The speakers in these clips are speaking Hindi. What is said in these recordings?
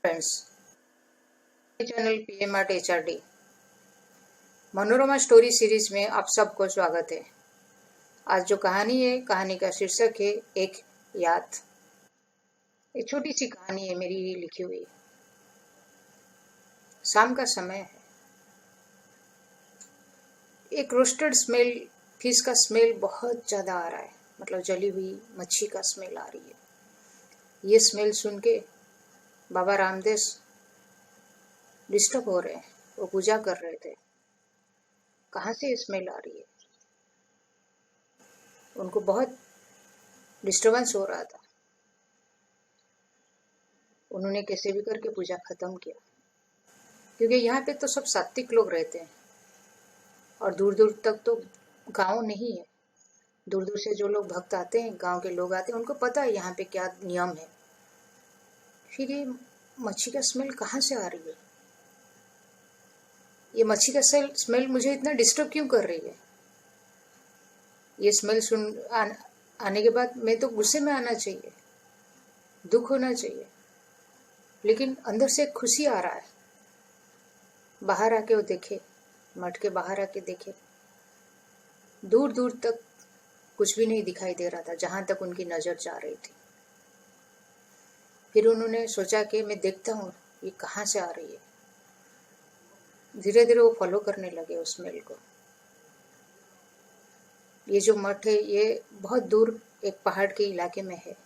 Friends, channel PM art HRD Manorama story series में आप सबको स्वागत है। आज जो कहानी है, कहानी का शीर्षक है एक याद। एक छोटी सी कहानी है मेरी ही लिखी हुई। शाम का समय है। एक रोस्टेड स्मेल, फिश का स्मेल बहुत ज्यादा आ रहा है। मतलब जली हुई मच्छी का स्मेल आ रही है। ये स्मेल सुन के बाबा रामदेव डिस्टर्ब हो रहे हैं। वो पूजा कर रहे थे। कहाँ से स्मेल आ रही है? उनको बहुत डिस्टरबेंस हो रहा था। उन्होंने कैसे भी करके पूजा खत्म किया, क्योंकि यहाँ पे तो सब सात्विक लोग रहते हैं और दूर दूर तक तो गांव नहीं है। दूर दूर से जो लोग भक्त आते हैं, गांव के लोग आते हैं, उनको पता है यहाँ पे क्या नियम है। फिर ये मच्छी का स्मेल कहाँ से आ रही है? ये मच्छी का स्मेल मुझे इतना डिस्टर्ब क्यों कर रही है? ये स्मेल आने के बाद मैं तो गुस्से में आना चाहिए, दुख होना चाहिए, लेकिन अंदर से खुशी आ रहा है। बाहर आके वो देखे, मठ के बाहर आके देखे, दूर दूर तक कुछ भी नहीं दिखाई दे रहा था, जहां तक उनकी नजर जा रही थी। फिर उन्होंने सोचा कि मैं देखता हूँ ये कहाँ से आ रही है। धीरे धीरे वो फॉलो करने लगे उस स्मेल को। ये जो मठ है ये बहुत दूर एक पहाड़ के इलाके में है।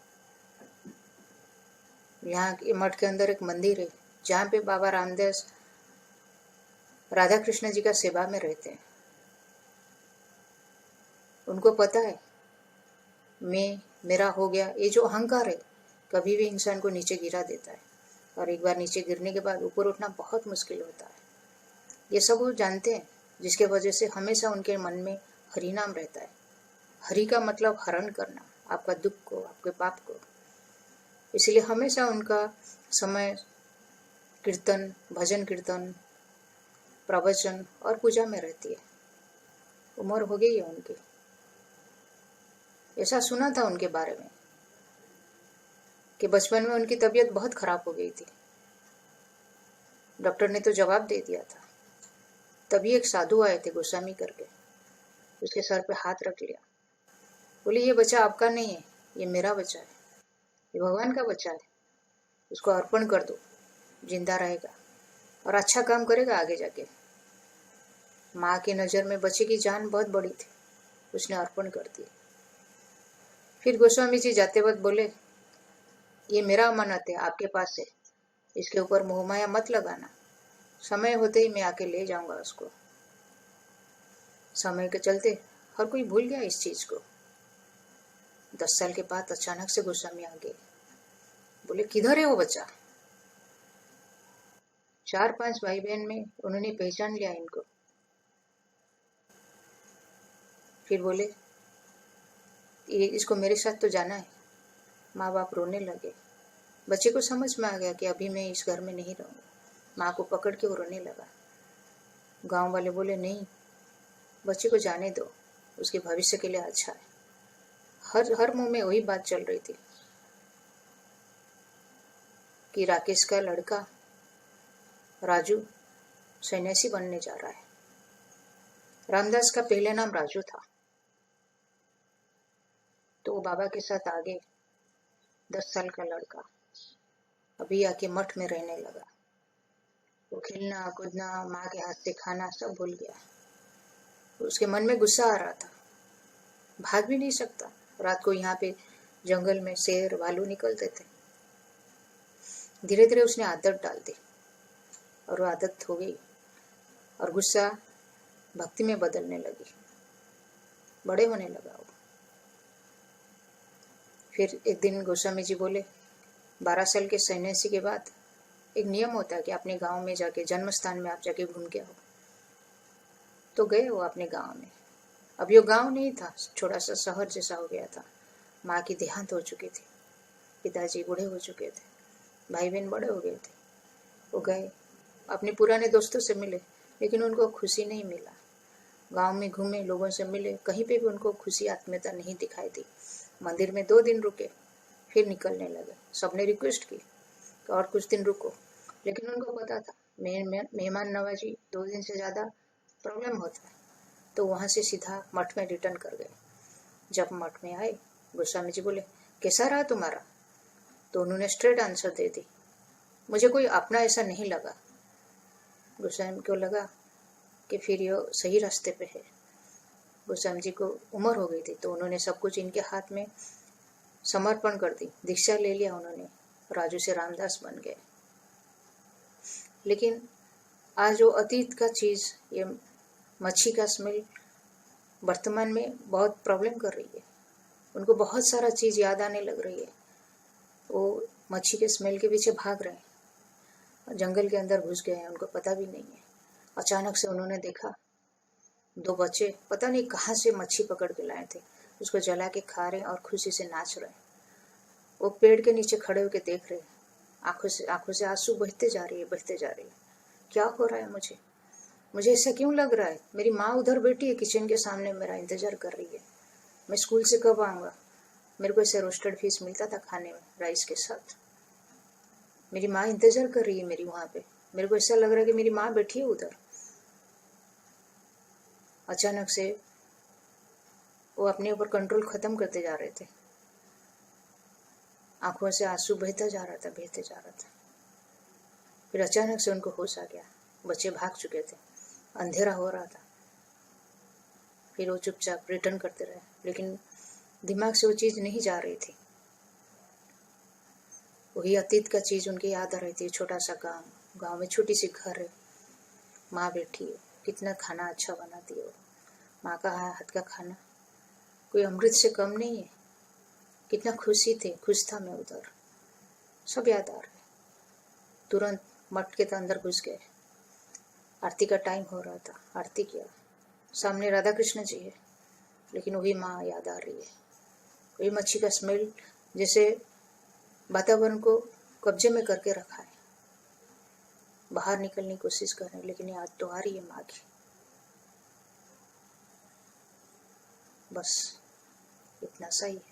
यहाँ मठ के अंदर एक मंदिर है जहाँ पे बाबा रामदेव राधा कृष्ण जी का सेवा में रहते हैं। उनको पता है मेरा हो गया, ये जो अहंकार है कभी भी इंसान को नीचे गिरा देता है, और एक बार नीचे गिरने के बाद ऊपर उठना बहुत मुश्किल होता है। ये सब वो जानते हैं, जिसके वजह से हमेशा उनके मन में हरि नाम रहता है। हरि का मतलब हरण करना, आपका दुख को, आपके पाप को। इसलिए हमेशा उनका समय कीर्तन, भजन कीर्तन, प्रवचन और पूजा में रहती है। उम्र हो गई है उनकी। ऐसा सुना था उनके बारे में कि बचपन में उनकी तबीयत बहुत खराब हो गई थी। डॉक्टर ने तो जवाब दे दिया था। तभी एक साधु आए थे गोस्वामी करके, उसके सर पे हाथ रख लिया। बोले ये बच्चा आपका नहीं है, ये मेरा बच्चा है, ये भगवान का बच्चा है, उसको अर्पण कर दो, जिंदा रहेगा और अच्छा काम करेगा आगे जाके। माँ की नजर में बच्चे की जान बहुत बड़ी थी, उसने अर्पण कर दी। फिर गोस्वामी जी जाते वक्त बोले ये मेरा अमानत है, आपके पास है, इसके ऊपर मोहमाया मत लगाना, समय होते ही मैं आके ले जाऊंगा उसको। समय के चलते हर कोई भूल गया इस चीज को। 10 साल के बाद अचानक से गोस्वामी आ गए। बोले किधर है वो बच्चा? 4-5 भाई बहन में उन्होंने पहचान लिया इनको। फिर बोले ये इसको मेरे साथ तो जाना है। माँ बाप रोने लगे। बच्चे को समझ में आ गया कि अभी मैं इस घर में नहीं रहूंगा। माँ को पकड़ के वो रोने लगा। गांव वाले बोले नहीं, बच्चे को जाने दो, उसके भविष्य के लिए अच्छा है। हर मुंह में वही बात चल रही थी कि राकेश का लड़का राजू सन्यासी बनने जा रहा है। रामदास का पहले नाम राजू था। तो वो बाबा के साथ आगे 10 साल का लड़का अभी आके मठ में रहने लगा। वो खेलना कूदना, माँ के हाथ से खाना सब भूल गया। उसके मन में गुस्सा आ रहा था, भाग भी नहीं सकता। रात को यहाँ पे जंगल में शेर भालू निकलते थे। धीरे धीरे उसने आदत डाल दी और वो आदत हो गई और गुस्सा भक्ति में बदलने लगी, बड़े होने लगा वो। फिर एक दिन गोस्वामी जी बोले 12 साल के सन्यासी के बाद एक नियम होता है कि अपने गांव में जाके, जन्म स्थान में आप जाके घूम के आओ। तो गए वो अपने गांव में। अब ये गांव नहीं था, छोटा सा शहर जैसा हो गया था। माँ की देहांत हो चुकी थी, पिताजी बूढ़े हो चुके थे, भाई बहन बड़े हो गए थे। वो गए, अपने पुराने दोस्तों से मिले, लेकिन उनको खुशी नहीं मिला। गांव में घूमे, लोगों से मिले, कहीं पे भी उनको खुशी, आत्मीयता नहीं दिखाई दी। मंदिर में 2 दिन रुके, फिर निकलने लगे। सबने रिक्वेस्ट की और कुछ दिन रुको, लेकिन उनको पता था मेहमान नवाजी 2 दिन से ज़्यादा प्रॉब्लम होता है, तो वहाँ से सीधा मठ में रिटर्न कर गए। जब मठ में आए, गोस्वामी जी बोले कैसा रहा तुम्हारा? तो उन्होंने स्ट्रेट आंसर दे दी, मुझे कोई अपना ऐसा नहीं लगा। गोस्वामी को लगा कि फिर ये सही रास्ते पे है। गोस्वामी जी को उम्र हो गई थी, तो उन्होंने सब कुछ इनके हाथ में समर्पण कर दी, दीक्षा ले लिया उन्होंने, राजू से रामदास बन गए। लेकिन आज जो अतीत का चीज़, ये मच्छी का स्मेल वर्तमान में बहुत प्रॉब्लम कर रही है। उनको बहुत सारा चीज़ याद आने लग रही है, वो मच्छी के स्मेल के पीछे भाग रहे हैं, जंगल के अंदर घुस गए हैं, उनको पता भी नहीं है। अचानक से उन्होंने देखा 2 बच्चे पता नहीं कहाँ से मच्छी पकड़ के लाए थे, उसको जला के खा रहे और खुशी से नाच रहे। वो पेड़ के नीचे खड़े होकर देख रहे, आंखों से आंसू बहते जा रही है। क्या हो रहा है मुझे ऐसा क्यों लग रहा है? मेरी माँ उधर बैठी है किचन के सामने, मेरा इंतजार कर रही है। मैं स्कूल से कब आऊँगा? मेरे को ऐसे रोस्टेड फिश मिलता था खाने में राइस के साथ। मेरी माँ इंतजार कर रही है मेरी वहाँ पे। मेरे को ऐसा लग रहा है कि मेरी माँ बैठी है उधर। अचानक से वो अपने ऊपर कंट्रोल खत्म करते जा रहे थे, आंखों से आंसू बहते जा रहा था। फिर अचानक से उनको होश आ गया, बच्चे भाग चुके थे, अंधेरा हो रहा था। फिर वो चुपचाप रिटर्न करते रहे, लेकिन दिमाग से वो चीज़ नहीं जा रही थी। वही अतीत का चीज़ उनकी याद आ रही थी। छोटा सा गांव में छोटी सी घर है, माँ बैठी है, कितना खाना अच्छा बनाती है वो। माँ का हाथ का खाना कोई अमृत से कम नहीं है। कितना खुश था मैं उधर, सब याद आ रहा है। तुरंत मठ के अंदर घुस गए। आरती का टाइम हो रहा था, आरती किया। सामने राधा कृष्ण जी है, लेकिन वही माँ याद आ रही है। वही मच्छी का स्मेल जैसे वातावरण को कब्जे में करके रखा है। बाहर निकलने की कोशिश कर रहे हैं, लेकिन याद तो आ रही है माँ की। बस इतना सही है।